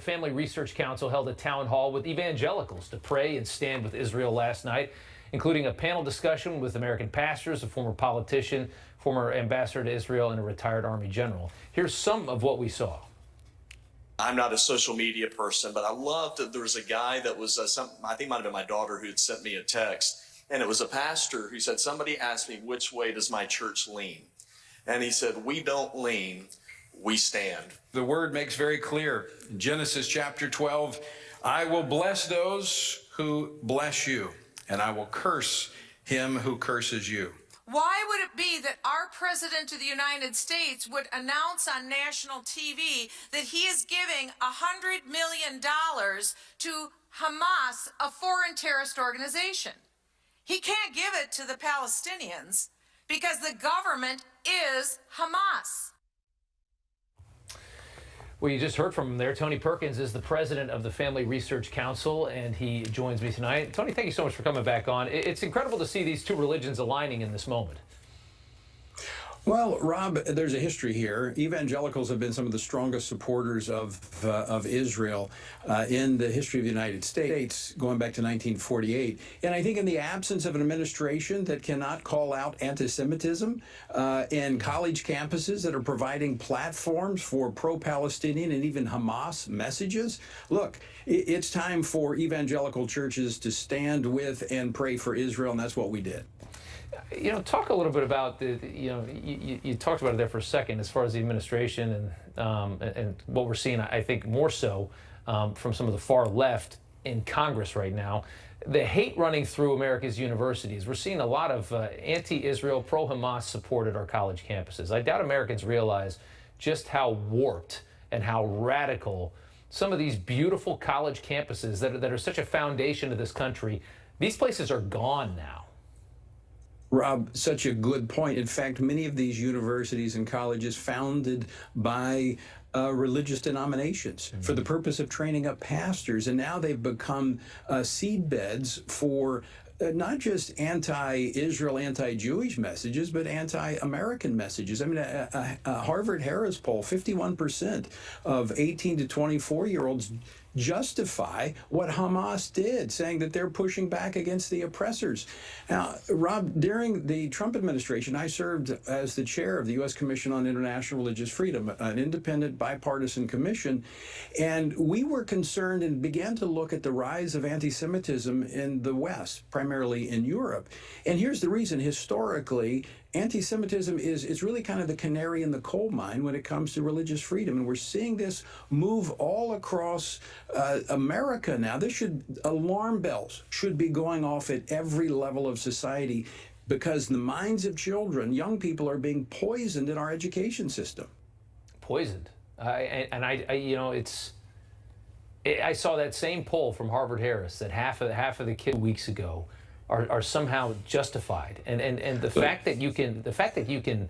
Family Research Council held a town hall with evangelicals to pray and stand with Israel last night, including a panel discussion with American pastors, a former politician, former ambassador to Israel, and a retired Army general. Here's some of what we saw. I'm not a social media person, but I loved that there was a guy that was, I think it might have been my daughter who had sent me a text, and it was a pastor who said, somebody asked me, which way does my church lean? And he said, we don't lean, we stand. The word makes very clear in Genesis chapter 12, I will bless those who bless you, and I will curse him who curses you. Why would it be that our President of the United States would announce on national TV that he is giving $100 million to Hamas, a foreign terrorist organization? He can't give it to the Palestinians because the government is Hamas. Well, you just heard from him there. Tony Perkins is the president of the Family Research Council, and he joins me tonight. Tony, thank you so much for coming back on. It's incredible to see these two religions aligning in this moment. Well, Rob, there's a history here. Evangelicals have been some of the strongest supporters of Israel in the history of the United States, going back to 1948. And I think in the absence of an administration that cannot call out anti-Semitism in college campuses that are providing platforms for pro-Palestinian and even Hamas messages, look, it's time for evangelical churches to stand with and pray for Israel, and that's what we did. You know, talk a little bit about you talked about it there for a second as far as the administration and what we're seeing, I think more so from some of the far left in Congress right now. The hate running through America's universities. We're seeing a lot of anti-Israel, pro-Hamas support at our college campuses. I doubt Americans realize just how warped and how radical some of these beautiful college campuses that are such a foundation of this country, these places are gone now. Rob, such a good point. In fact, many of these universities and colleges founded by religious denominations for the purpose of training up pastors, and now they've become seed beds for not just anti-Israel, anti-Jewish messages, but anti-American messages. I mean, a Harvard-Harris poll, 51% of 18 to 24-year-olds justify what Hamas did, saying that they're pushing back against the oppressors. Now, Rob, during the Trump administration, I served as the chair of the U.S. Commission on International Religious Freedom, an independent bipartisan commission, and we were concerned and began to look at the rise of anti-Semitism in the West, primarily in Europe. And here's the reason. Historically, anti-Semitism is really kind of the canary in the coal mine when it comes to religious freedom. And we're seeing this move all across America now. Alarm bells should be going off at every level of society because the minds of children, young people, are being poisoned in our education system. Poisoned. I saw that same poll from Harvard-Harris that half of the kids weeks ago are somehow justified, and the fact that you can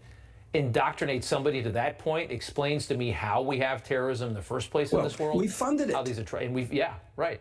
indoctrinate somebody to that point explains to me how we have terrorism in the first place in this world. We funded it. How these are right.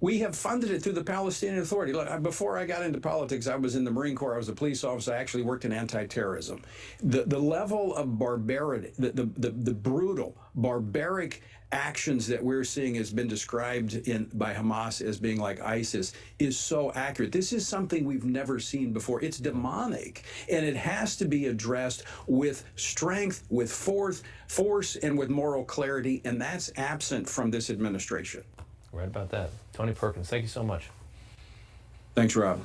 We have funded it through the Palestinian Authority. Look, before I got into politics, I was in the Marine Corps. I was a police officer. I actually worked in anti-terrorism. The level of barbarity, the brutal, barbaric actions that we're seeing has been described by Hamas as being like ISIS is so accurate. This is something we've never seen before. It's demonic, and it has to be addressed with strength, with force, and with moral clarity, and that's absent from this administration. Right about that. Tony Perkins, thank you so much. Thanks, Rob.